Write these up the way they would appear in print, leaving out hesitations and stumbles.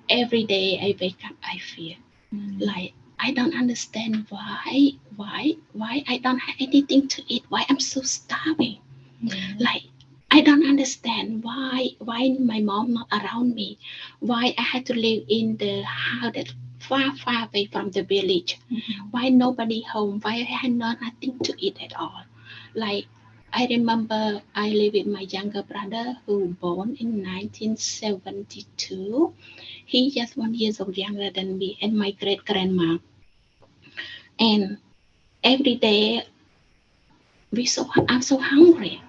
every day I wake up, I feel like I don't understand why I don't have anything to eat, why I'm so starving. Like I don't understand why my mom not around me, why I had to live in the house that far away from the village, why nobody home, why I had nothing to eat at all. Like I remember I live with my younger brother who born in 1972. He just 1 year old younger than me and my great grandma. And every day I'm so hungry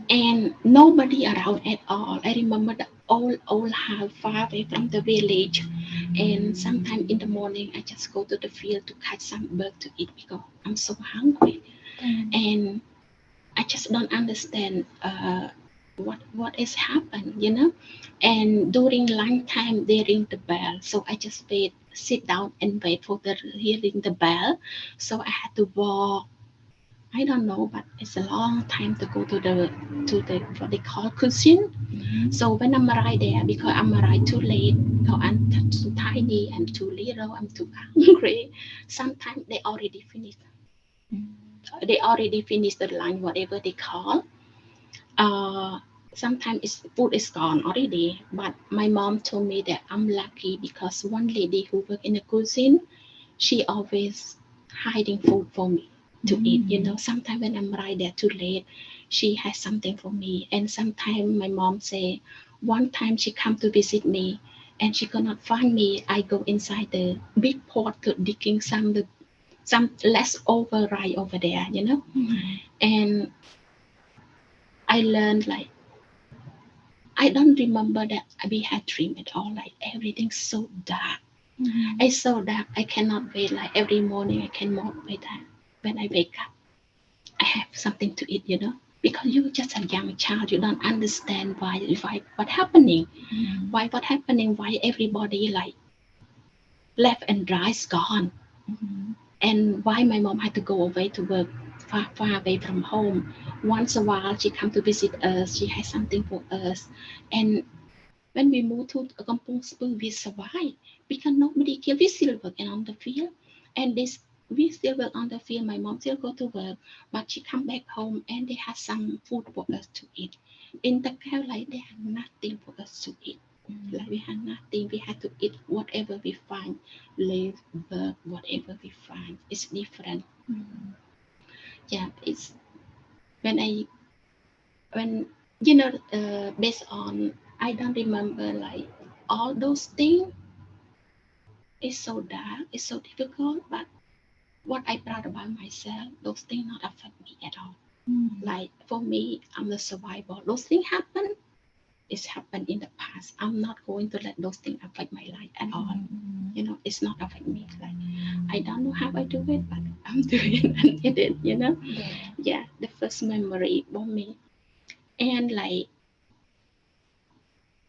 and nobody around at all. I remember the old house far away from the village, and sometime in the morning I just go to the field to catch some bird to eat because I'm so hungry, and I just don't understand what has happened, you know. And during lunchtime they ring the bell, so I just sit down and wait for the hearing the bell. So I had to walk. I don't know, but it's a long time to go to the what they call cuisine. So when I'm arrived there, because I'm arrived too late, because I'm too tiny, I'm too little, I'm too hungry. Sometimes they already finished the lunch, whatever they call. Uh, Sometimes food is gone already. But my mom told me that I'm lucky because one lady who work in the cuisine, she always hiding food for me to eat. You know, sometimes when I'm right there too late, she has something for me. And sometimes my mom say, one time she come to visit me and she could not find me. I go inside the big pot to digging some leftover right over there, you know. And I learned like I don't remember that we had dream at all. Like everything's so dark. It's so dark. I cannot wait. Like every morning, I cannot wait that when I wake up, I have something to eat. You know, because you're just a young child, you don't understand why what happening, what happening, why everybody like left and right is gone, and why my mom had to go away to work far away from home. Once a while, she come to visit us. She has something for us, and when we moved to Kampong Spur, we survived because nobody killed. We still working on the field, and this we still work on the field. My mom still go to work, but she come back home and they have some food for us to eat. In the camp, like they had nothing for us to eat. Like we had nothing. We had to eat whatever we find, live, work, whatever we find. It's different. Yeah, it's when I when based on I don't remember like all those things. It's so dark, it's so difficult, but what I proud about myself, those things not affect me at all. Like for me, I'm the survivor. Those things happen, it's happened in the past. I'm not going to let those things affect my life at all. You know, it's not affect me. Like I don't know how I do it, but I'm doing and did it, you know? Yeah, the first memory for me. And like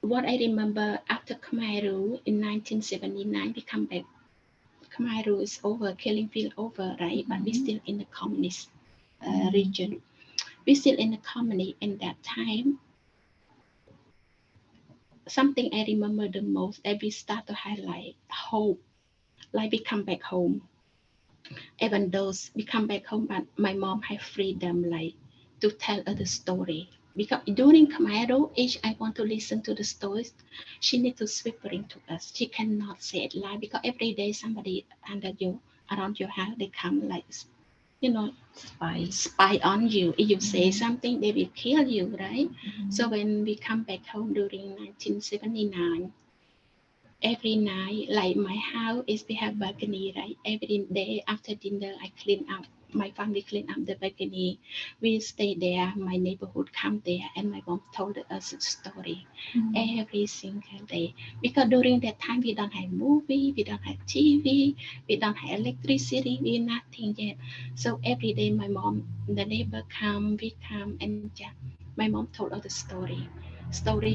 what I remember after Khmer Rouge in 1979, we come back. Khmer Rouge is over, killing field over, right? But we still in the communist region. We still in the communist in that time. Something I remember the most that we start to highlight hope, like we come back home. Even those we come back home, but my mom have freedom, like to tell other story. Because during Khmer Rouge age, I want to listen to the stories. She need to whispering to us. She cannot say it loud because every day somebody under you around your house they come like you know spy on you. If you say something, they will kill you, right? So when we come back home during 1979, every night, like my house is we have balcony, right? Every day after dinner, I clean up. My family clean up the balcony. We stay there. My neighborhood come there, and my mom told us a story every single day. Because during that time, we don't have movie, we don't have TV, we don't have electricity, we nothing yet. So every day, my mom, the neighbor come, we come, and yeah, my mom told us the story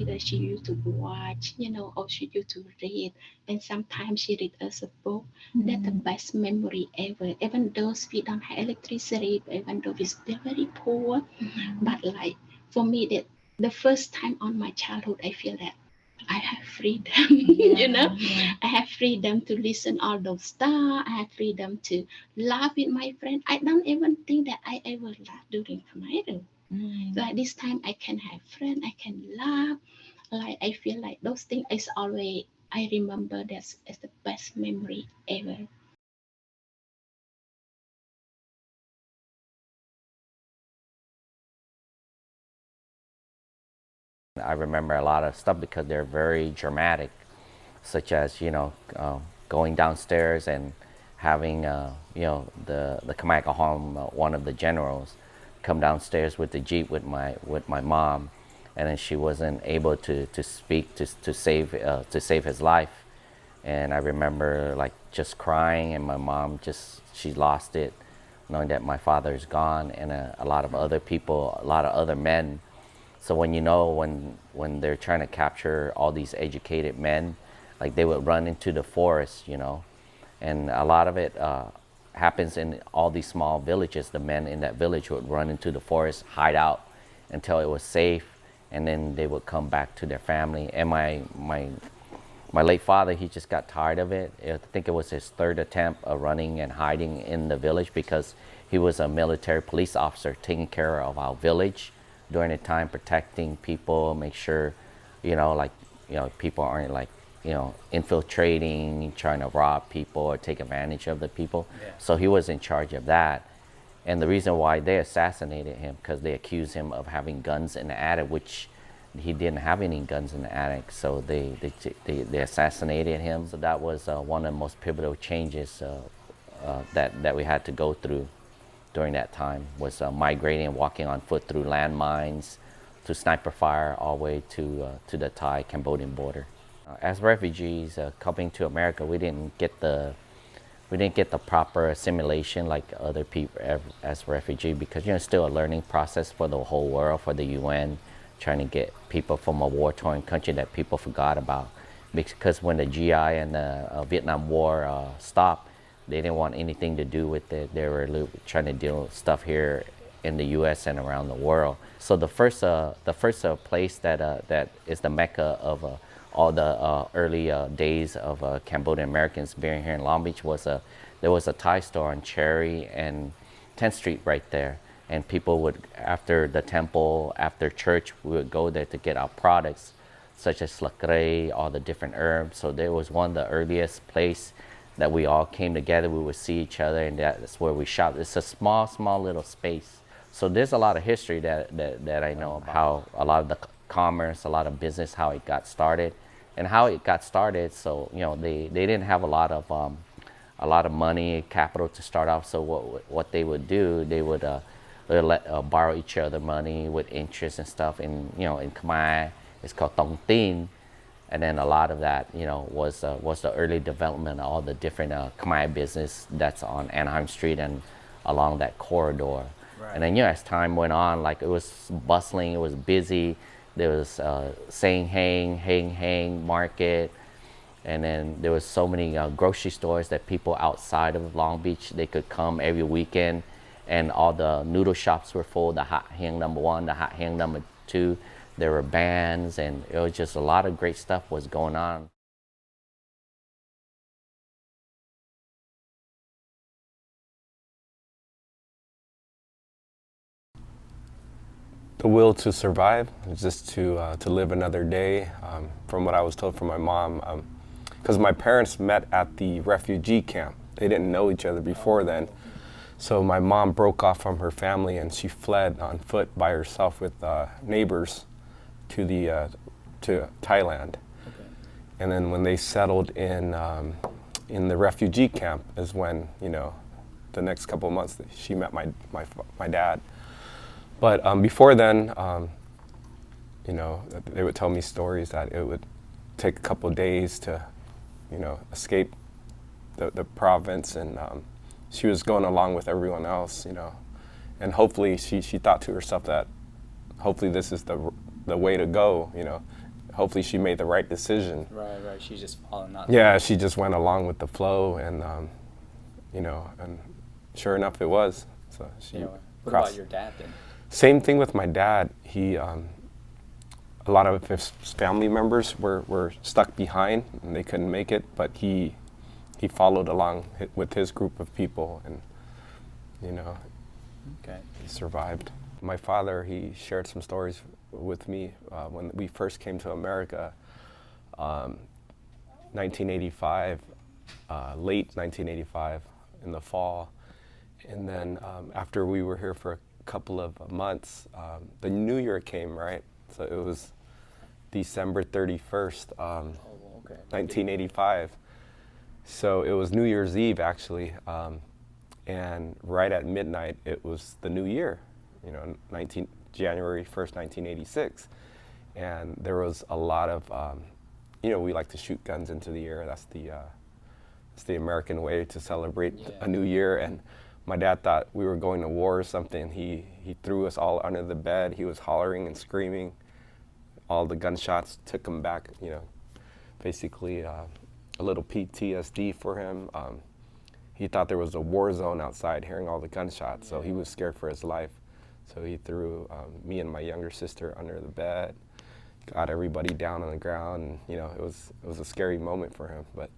that she used to watch, or she used to read. And sometimes she read us a book. That's the best memory ever. Even though we don't have electricity, even though we're still very poor, but like for me, that the first time on my childhood, I feel that. I have freedom, Yeah, yeah. I have freedom to listen all those stuff. I have freedom to laugh with my friend. I don't even think that I ever laugh during Khmer. Mm. Like this time I can have friend, I can laugh. Like I feel like those things is always I remember that's is the best memory ever. I remember a lot of stuff because they're very dramatic, such as going downstairs and having the Kamakahom, one of the generals, come downstairs with the jeep with my mom, and then she wasn't able to speak to save his life, and I remember like just crying, and my mom just she lost it, knowing that my father is gone, and a lot of other people, a lot of other men. So when when they're trying to capture all these educated men, like they would run into the forest, and a lot of it happens in all these small villages. The men in that village would run into the forest, hide out until it was safe, and then they would come back to their family. And my late father, he just got tired of it. I think it was his third attempt of running and hiding in the village because he was a military police officer taking care of our village during the time, protecting people, make sure, like, people aren't like, infiltrating, trying to rob people or take advantage of the people. Yeah. So he was in charge of that. And the reason why they assassinated him because they accused him of having guns in the attic, which he didn't have any guns in the attic. So they assassinated him. So that was one of the most pivotal changes that we had to go through during that time was migrating and walking on foot through landmines to sniper fire all the way to the Thai Cambodian border. As refugees coming to America, we didn't get the proper assimilation like other people as refugee because it's still a learning process for the whole world, for the UN, trying to get people from a war-torn country that people forgot about. Because when the GI and the Vietnam War stopped, they didn't want anything to do with it. They were trying to deal with stuff here in the U.S. and around the world. So the first place that is the mecca of all the early days of Cambodian Americans being here in Long Beach was there was a Thai store on Cherry and 10th Street right there, and people would after the temple, after church, we would go there to get our products, such as lakre, all the different herbs. So there was one of the earliest place that we all came together. We would see each other, and that's where we shopped. It's a small little space. So there's a lot of history that I know about how a lot of the commerce, a lot of business, how it got started, and how it got started. So they didn't have a lot of money, capital to start off. So what they would do, they would borrow each other money with interest and stuff. And in Khmer, it's called tong tin, and then a lot of that was the early development of all the different Khmer business that's on Anaheim Street and along that corridor. Right. And then as time went on, like it was bustling, it was busy. There was Sang Hang Market, and then there was so many grocery stores that people outside of Long Beach, they could come every weekend, and all the noodle shops were full. The hot hang number one, the hot hang number two. There were bands, and it was just a lot of great stuff was going on. The will to survive, just to live another day. From what I was told from my mom, because my parents met at the refugee camp. They didn't know each other before then. So my mom broke off from her family and she fled on foot by herself with neighbors to Thailand. Okay. And then when they settled in the refugee camp is when the next couple of months she met my dad. But before then, they would tell me stories that it would take a couple of days to, escape the province, and she was going along with everyone else, and hopefully she thought to herself that hopefully this is the way to go, Hopefully she made the right decision. Right, right. She's just following that. Yeah, she just went along with the flow, and and sure enough, it was. So she What crossed. about your dad then? Same thing with my dad. a lot of his family members were stuck behind and they couldn't make it, but he followed along with his group of people, and you know, Okay. he survived. My father, he shared some stories with me when we first came to America, 1985, late 1985 in the fall. And then after we were here for a couple of months, the New Year came, right? So it was December 31st, Oh, okay. 1985. So it was New Year's Eve, actually. And right at midnight, it was the new year, you know, January 1st, 1986. And there was a lot of, you know, we like to shoot guns into the air. That's the American way to celebrate a new year. And my dad thought we were going to war or something. He threw us all under the bed. He was hollering and screaming. All the gunshots took him back, you know, basically a little PTSD for him. He thought there was a war zone outside, hearing all the gunshots, so he was scared for his life. So he threw me and my younger sister under the bed, got everybody down on the ground, and you know, it was a scary moment for him. But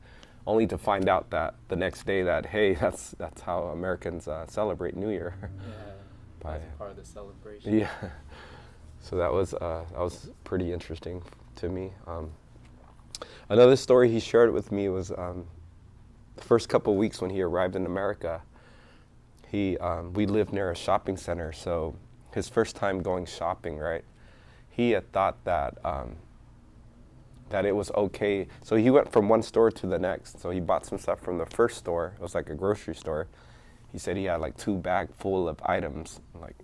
only to find out that the next day that, hey, that's how Americans celebrate New Year. Yeah. By- That's part of the celebration. Yeah. So that was pretty interesting to me. Another story he shared with me was the first couple of weeks when he arrived in America. We lived near a shopping center, so his first time going shopping, right? He had thought that that it was okay. So he went from one store to the next. So he bought some stuff from the first store. It was like a grocery store. He said he had like 2 bags full of items, like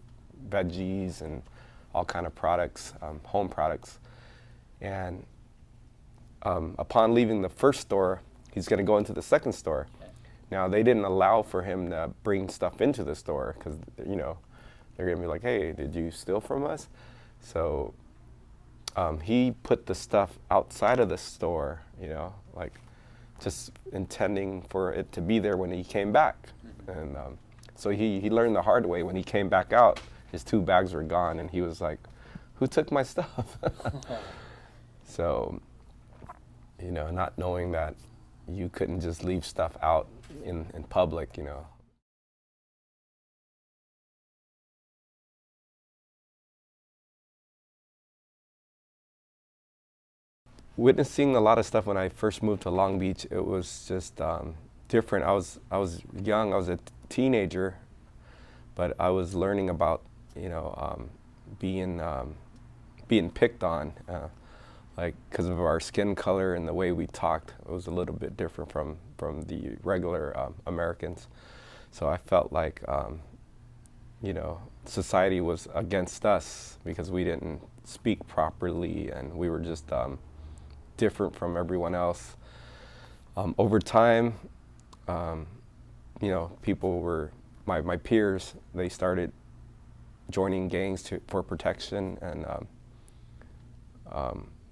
veggies and all kind of products, home products. And upon leaving the first store, he's going to go into the second store. Okay. Now, they didn't allow for him to bring stuff into the store because, you know, they're going to be like, hey, did you steal from us? So he put the stuff outside of the store, you know, like just intending for it to be there when he came back. Mm-hmm. And so he learned the hard way. When he came back out, his 2 bags were gone, and he was like, who took my stuff? So, you know, not knowing that you couldn't just leave stuff out in public, you know. Witnessing a lot of stuff when I first moved to Long Beach, it was just different. I was young, I was a teenager, but I was learning about, you know, being picked on, like because of our skin color and the way we talked. It was a little bit different from the regular Americans. So I felt like, you know, society was against us because we didn't speak properly, and we were just different from everyone else. Over time, you know, people were, my peers, they started joining gangs for protection, and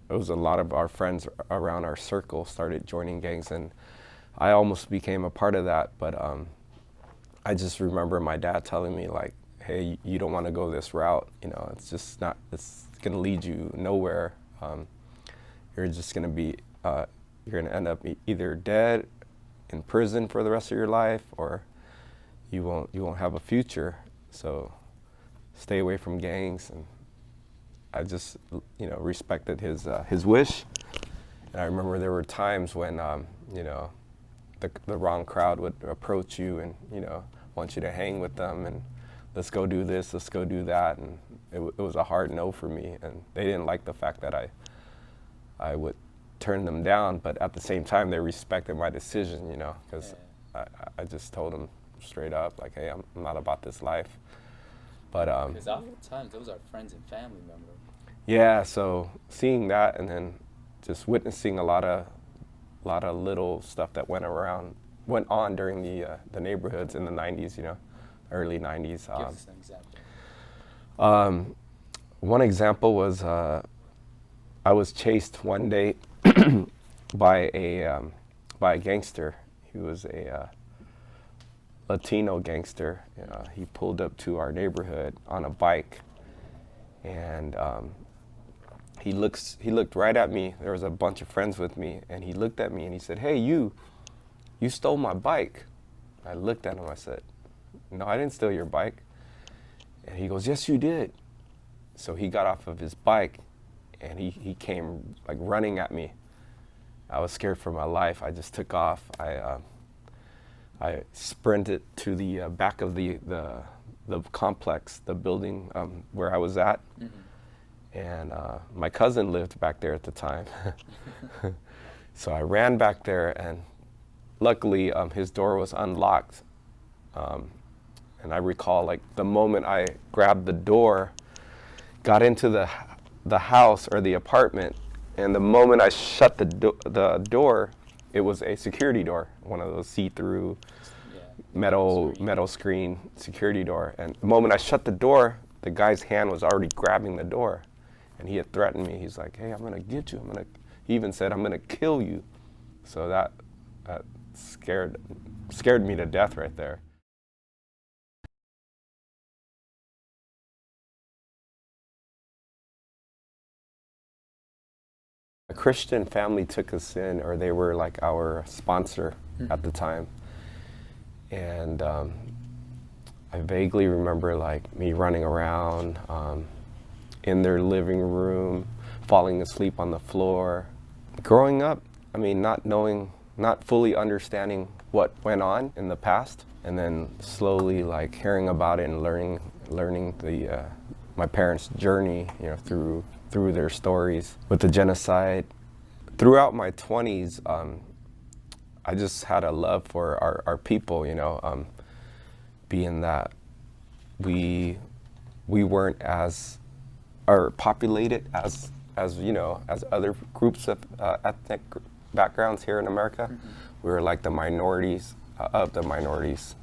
it was a lot of our friends around our circle started joining gangs, and I almost became a part of that, but I just remember my dad telling me, like, hey, you don't want to go this route, you know, it's just not, it's gonna lead you nowhere. You're just gonna be, you're gonna end up either dead, in prison for the rest of your life, or you won't have a future. So stay away from gangs. And I just, you know, respected his wish. And I remember there were times when, you know, the wrong crowd would approach you and, you know, want you to hang with them and let's go do this, let's go do that. And it was a hard no for me. And they didn't like the fact that I would turn them down, but at the same time, they respected my decision, you know, because I just told them straight up, like, hey, I'm not about this life. But Because oftentimes those are friends and family members. yeah, so seeing that and then just witnessing a lot of little stuff that went on during the neighborhoods in the 90s, you know, early 90s. Give us an example. One example was I was chased one day by a gangster. He was a Latino gangster. He pulled up to our neighborhood on a bike, and he looked right at me. There was a bunch of friends with me, and he looked at me and he said, "Hey, you stole my bike." I looked at him, I said, "No, I didn't steal your bike." And he goes, "Yes, you did." So he got off of his bike and he came like running at me. I was scared for my life. I just took off. I sprinted to the back of the complex, the building where I was at. And my cousin lived back there at the time. So I ran back there, and luckily his door was unlocked. And I recall like the moment I grabbed the door, got into the house or the apartment, and the moment I shut the door, it was a security door, one of those see-through metal screen security door. And the moment I shut the door, the guy's hand was already grabbing the door, and he had threatened me. He's like, "Hey, I'm gonna get you. He even said, I'm gonna kill you." So that scared me to death right there. A Christian family took us in, or they were like our sponsor at the time. And I vaguely remember like me running around in their living room, falling asleep on the floor. Growing up, I mean, not fully understanding what went on in the past, and then slowly like hearing about it and learning my parents' journey, through their stories with the genocide. Throughout my 20s, I just had a love for our people, being that we weren't as populated as other groups of ethnic backgrounds here in America. We were like the minorities of the minorities.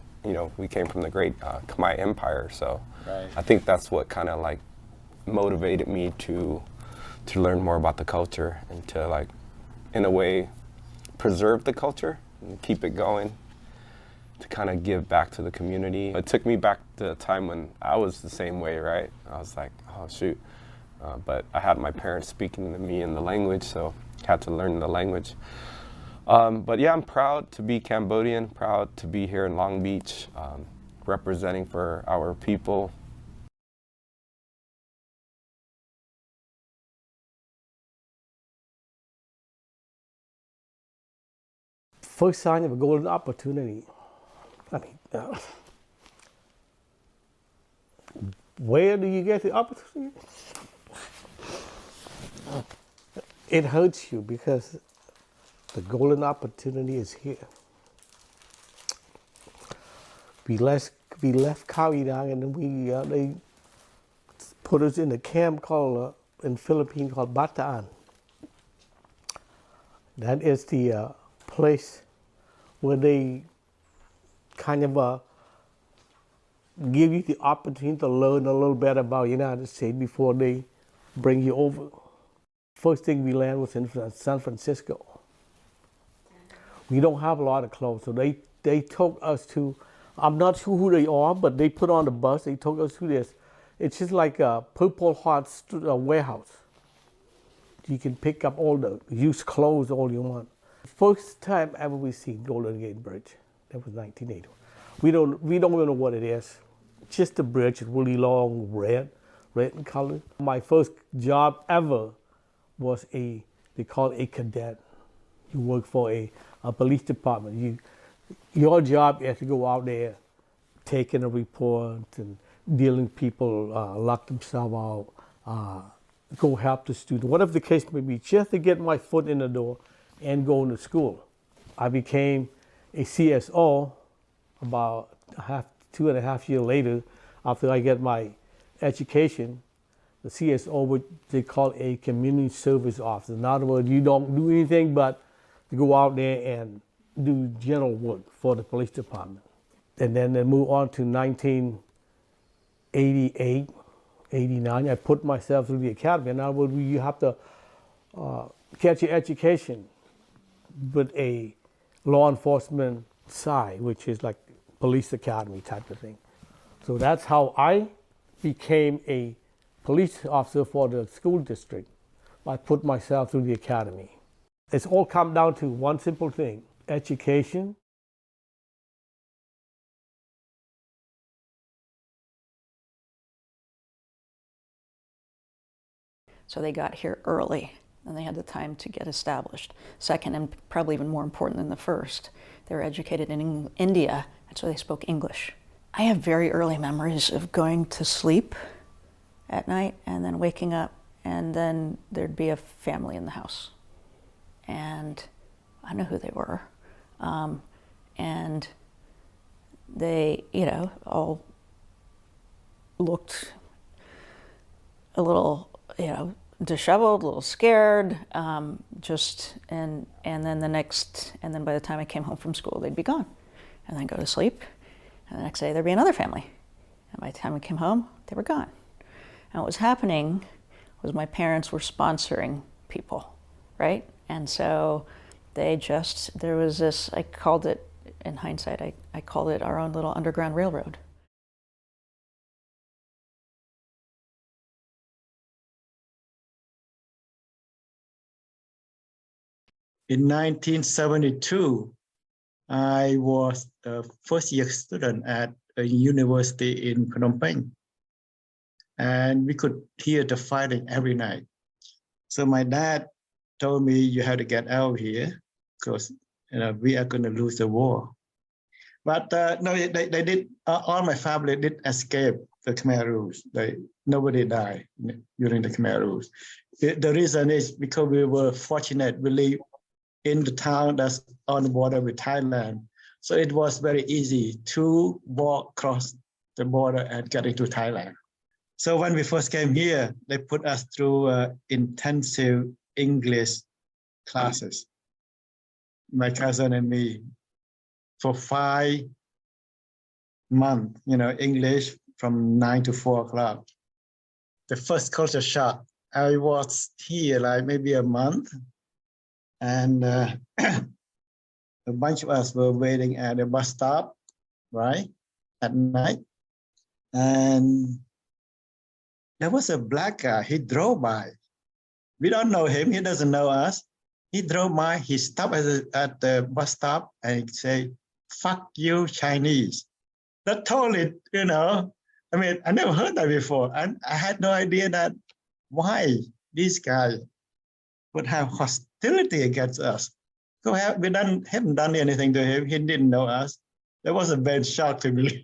We came from the great Khmer Empire, so Right. I think that's what kind of like motivated me to learn more about the culture and to like, in a way, preserve the culture and keep it going, to kind of give back to the community. It took me back to a time when I was the same way, right? I was like, oh shoot. But I had my parents speaking to me in the language, so I had to learn the language. But yeah, I'm proud to be Cambodian, proud to be here in Long Beach, representing for our people. First sign of a golden opportunity. I mean, where do you get the opportunity? It hurts you because the golden opportunity is here. We left Cambodian, and then they put us in a camp called in Philippines called Bataan. That is the place where they kind of give you the opportunity to learn a little bit about United States before they bring you over. First thing we landed was in San Francisco. We don't have a lot of clothes, so they took us to, I'm not sure who they are, but they put on the bus, they took us to this. It's just like a Purple Heart warehouse. You can pick up all the used clothes all you want. First time ever we seen Golden Gate Bridge. That was 1980. We don't even know what it is. Just a bridge, really long, red in color. My first job ever was they call it a cadet. You work for a police department. Your job is to go out there, taking a report and dealing with people, lock themselves out, go help the student, whatever the case may be, just to get my foot in the door and going to school. I became a CSO about 2.5 years later after I get my education. The CSO, what they call a community service officer. In other words, you don't do anything but to go out there and do general work for the police department. And then they move on to 1988, 89. I put myself through the academy. In other words, you have to get your education with a law enforcement side, which is like police academy type of thing. So that's how I became a police officer for the school district. I put myself through the academy. It's all come down to one simple thing: education. So they got here early, and they had the time to get established. Second, and probably even more important than the first, they were educated in India, and so they spoke English. I have very early memories of going to sleep at night and then waking up, and then there'd be a family in the house. And I know who they were. And they, all looked a little, disheveled, a little scared, and then by the time I came home from school, they'd be gone. And then go to sleep, and the next day there'd be another family. And by the time I came home, they were gone. And what was happening was my parents were sponsoring people, right? And so there was this, I called it, in hindsight, I called it our own little underground railroad. In 1972, I was a first-year student at a university in Phnom Penh, and we could hear the fighting every night. So my dad told me, you have to get out of here because we are going to lose the war. But no, they did. All my family did escape the Khmer Rouge. Nobody died during the Khmer Rouge. The reason is because we were fortunate. We live in the town that's on the border with Thailand, so it was very easy to walk across the border and get into Thailand. So when we first came here, they put us through intensive English classes, my cousin and me, for 5 months, English from 9 to 4 o'clock. The first culture shock, I was here like maybe a month, and a bunch of us were waiting at a bus stop, right, at night. And there was a black guy, he drove by. We don't know him, he doesn't know us. He drove by, he stopped at the bus stop and he said, "Fuck you, Chinese." That totally, I never heard that before. And I had no idea that why this guy would have hostility against us. So we haven't done anything to him. He didn't know us. That was a bad shock to me.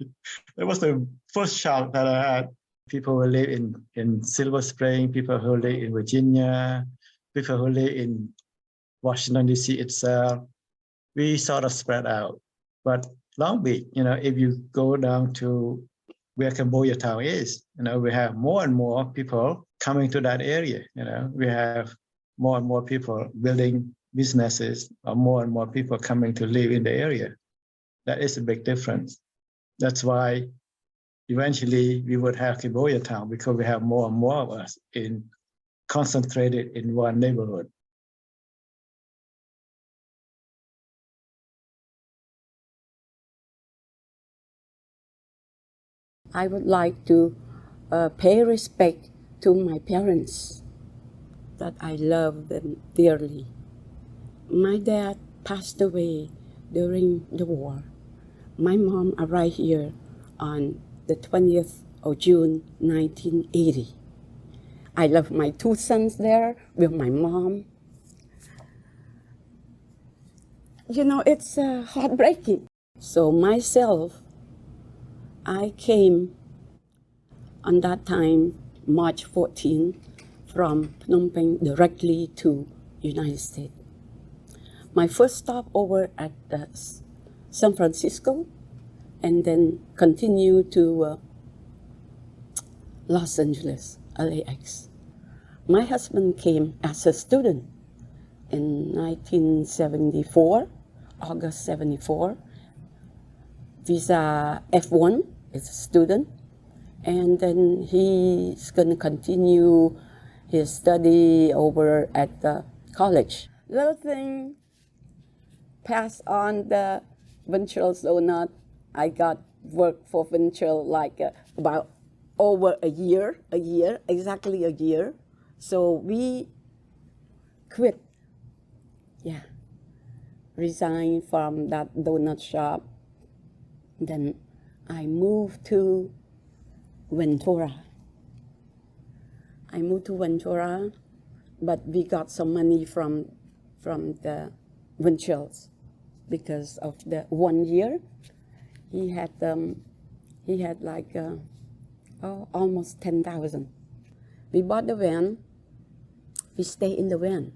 That was the first shock that I had. People who live in Silver Spring, people who live in Virginia, people who live in Washington, D.C. itself, we sort of spread out. But Long Beach, if you go down to where Cambodia town is, we have more and more people coming to that area. We have more and more people building businesses, or more and more people coming to live in the area. That is a big difference. That's why eventually we would have Cambodia town, because we have more and more of us concentrated in one neighborhood. I would like to pay respect to my parents, that I love them dearly. My dad passed away during the war. My mom arrived here on the 20th of June, 1980. I left my 2 sons there with my mom. It's heartbreaking. So myself, I came on that time, March 14, from Phnom Penh directly to United States. My first stop over at San Francisco, and then continue to Los Angeles, LAX. My husband came as a student in 1974, August 74. Visa F1 is a student, and then he's going to continue his study over at the college. Little thing passed on the Venture Zonut. I got work for Venture like about over a year, exactly a year. So we quit. Yeah. Resigned from that donut shop. Then I moved to Ventura. But we got some money from the Ventures because of the 1 year. He had like almost 10,000. We bought the van. We stay in the van,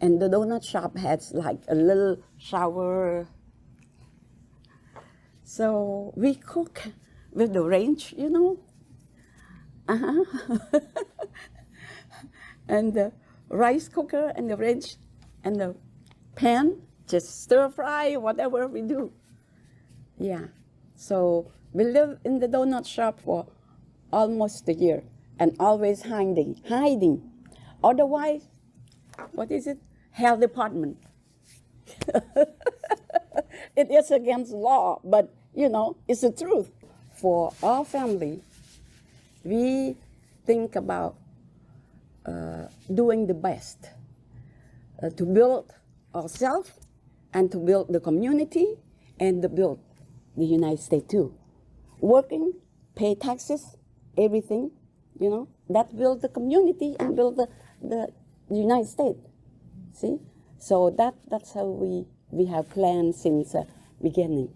and the donut shop has like a little shower. So we cook with the range, and the rice cooker and the range and the pan, just stir fry, whatever we do. Yeah. So we live in the donut shop for almost a year and always hiding. Otherwise, what is it? Health department. It is against law, but it's the truth. For our family, we think about doing the best to build ourselves and to build the community and to build the United States too. Working, pay taxes, everything, that build the community and build the United States. See? So that's how we have planned since beginning.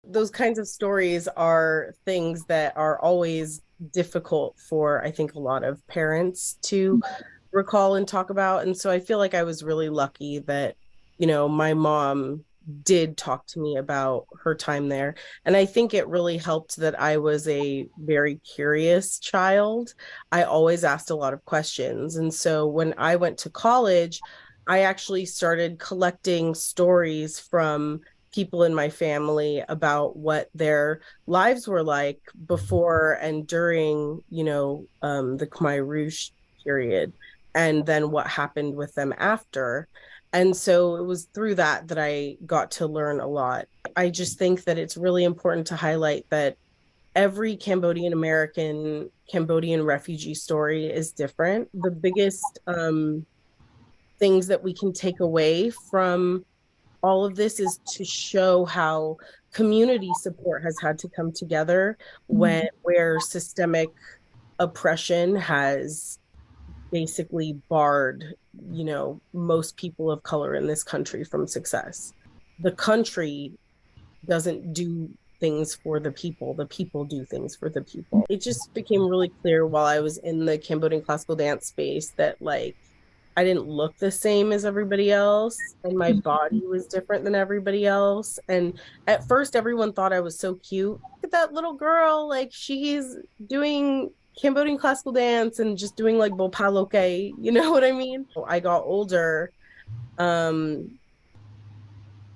Those kinds of stories are things that are always difficult for, I think, a lot of parents to recall and talk about. And so I feel like I was really lucky that, my mom did talk to me about her time there. And I think it really helped that I was a very curious child. I always asked a lot of questions. And so when I went to college, I actually started collecting stories from people in my family about what their lives were like before and during, the Khmer Rouge period, and then what happened with them after. And so it was through that I got to learn a lot. I just think that it's really important to highlight that every Cambodian American, Cambodian refugee story is different. The biggest things that we can take away from all of this is to show how community support has had to come together where systemic oppression has basically barred, most people of color in this country from success. The country doesn't do things for the people do things for the people. It just became really clear while I was in the Cambodian classical dance space that I didn't look the same as everybody else, and my body was different than everybody else. And at first, everyone thought I was so cute. Look at that little girl, she's doing Cambodian classical dance and just doing bopaloke, you know what I mean? I got older.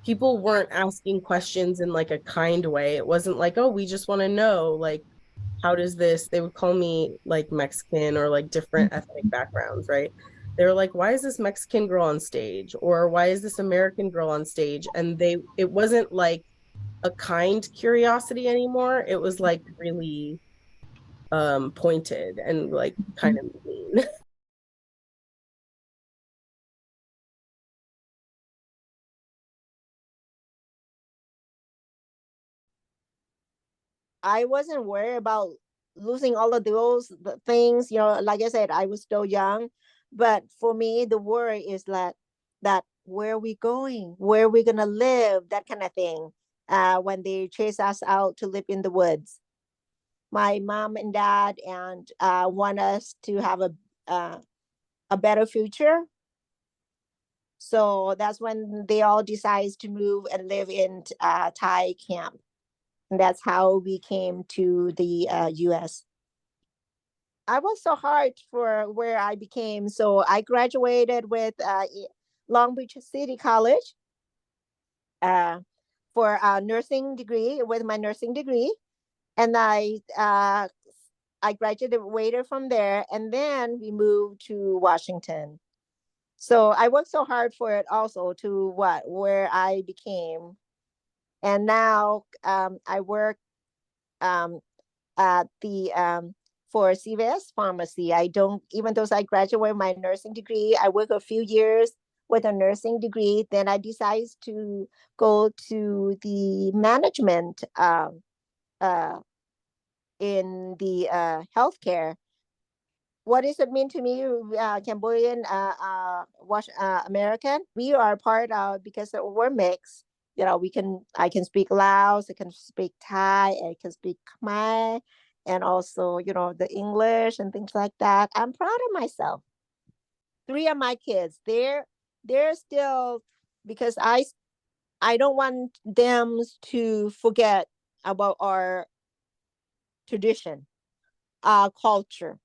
People weren't asking questions in a kind way. It wasn't oh, we just want to know, how does this, they would call me Mexican or different ethnic backgrounds, right? They were like, why is this Mexican girl on stage? Or why is this American girl on stage? And it wasn't a kind curiosity anymore. It was really pointed and kind of mean. I wasn't worried about losing all of those things. Like I said, I was still young. But for me, the worry is that where are we going? Where are we going to live? That kind of thing. When they chase us out to live in the woods. My mom and dad want us to have a better future. So that's when they all decide to move and live in Thai camp. And that's how we came to the U.S. I was so hard for where I became. So I graduated with Long Beach City College for a nursing degree, with my nursing degree. And I graduated from there. And then we moved to Washington. So I worked so hard for it also to where I became. And now I work at the for CVS pharmacy. I don't, even though I graduated my nursing degree, I work a few years with a nursing degree. Then I decided to go to the management uh, in the healthcare. What does it mean to me, Cambodian, American? We are part of, because we're mixed. You know, I can speak Laos, I can speak Thai, I can speak Khmer, and also, you know, the English and things like that. I'm proud of myself. 3 of my kids, they're still, because I don't want them to forget about our tradition, our culture.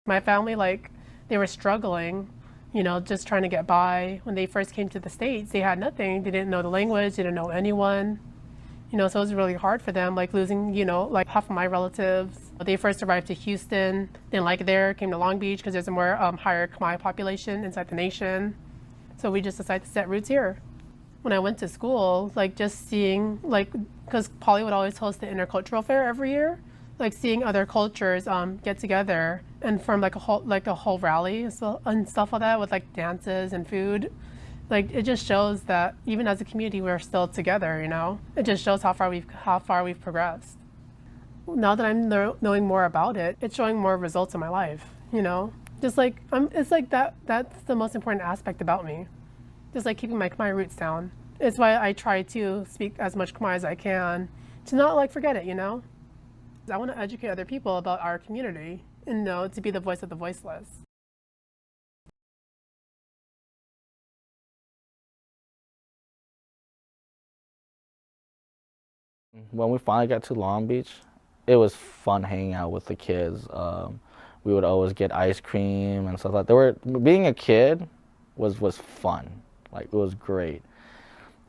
My family, like, they were struggling, you know, just trying to get by. When they first came to the States, they had nothing. They didn't know the language, they didn't know anyone, you know, so it was really hard for them, like losing, you know, like half of my relatives. They first arrived to Houston, didn't like it there, came to Long Beach because there's a more higher Khmer population inside the nation. So we just decided to set roots here. When I went to school, like just seeing, like, because Polly would always host the intercultural fair every year, like seeing other cultures get together and form like a whole rally and stuff like that with like dances and food. Like it just shows that even as a community we're still together, you know. It just shows how far we've progressed. Now that I'm knowing more about it, it's showing more results in my life, you know. Just like it's like that's the most important aspect about me. Just like keeping my Khmer roots down. It's why I try to speak as much Khmer as I can to not like forget it, you know. I want to educate other people about our community and know to be the voice of the voiceless. When we finally got to Long Beach, it was fun hanging out with the kids. We would always get ice cream and stuff like that. Being a kid was fun. Like, it was great.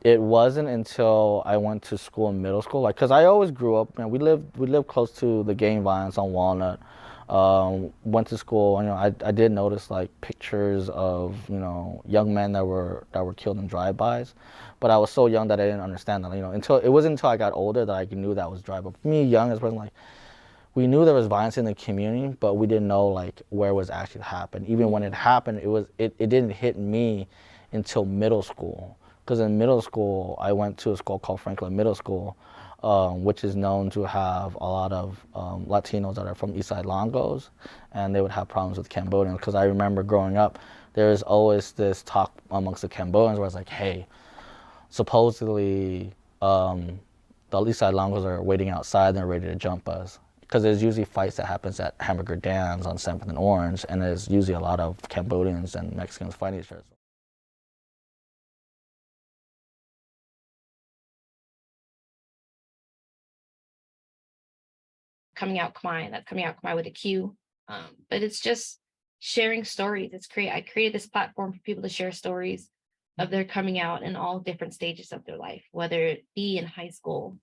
It wasn't until I went to school in middle school, like, cause I always grew up. Man, we lived close to the gang violence on Walnut. Went to school. You know, I did notice like pictures of, you know, young men that were killed in drive-bys, but I was so young that I didn't understand that. You know, until I got older that I knew that was drive-by. For me, young as a person, like, we knew there was violence in the community, but we didn't know like where it was actually happened. Even when it happened, it didn't hit me until middle school. Because in middle school, I went to a school called Franklin Middle School, which is known to have a lot of Latinos that are from Eastside Longos, and they would have problems with Cambodians. Because I remember growing up, there's always this talk amongst the Cambodians where it's like, hey, supposedly the Eastside Longos are waiting outside and they're ready to jump us. Because there's usually fights that happens at Hamburger Dams on 7th and Orange, and there's usually a lot of Cambodians and Mexicans fighting each other. Coming out Khmer, that's coming out Khmer with a Q. But it's just sharing stories. I created this platform for people to share stories of their coming out in all different stages of their life, whether it be in high school,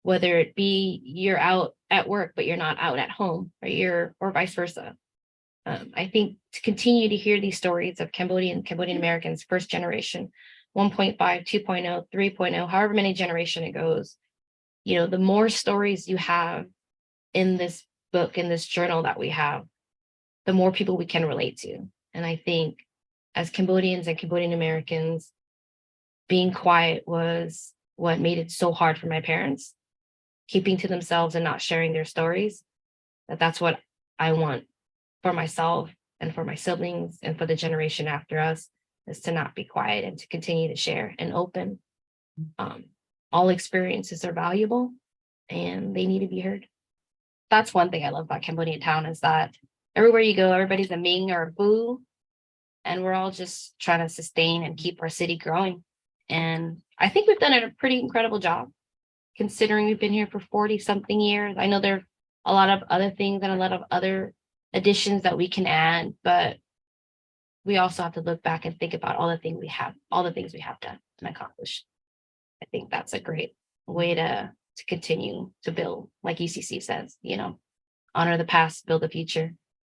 whether it be you're out at work but you're not out at home, or vice versa. I think to continue to hear these stories of Cambodian Americans, first generation, 1.5, 2.0, 3.0, however many generation it goes, you know, the more stories you have in this book, in this journal that we have, the more people we can relate to. And I think as Cambodians and Cambodian Americans, being quiet was what made it so hard for my parents, keeping to themselves and not sharing their stories. That's what I want for myself and for my siblings and for the generation after us, is to not be quiet and to continue to share and open. All experiences are valuable and they need to be heard. That's one thing I love about Cambodian town, is that everywhere you go, everybody's a Ming or a Boo, and we're all just trying to sustain and keep our city growing. And I think we've done a pretty incredible job, considering we've been here for 40 something years. I know there are a lot of other things and a lot of other additions that we can add, but we also have to look back and think about all the things we have done and accomplished. I think that's a great way to to continue to build, like ECC says, honor the past, build the future.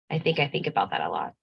I think about that a lot.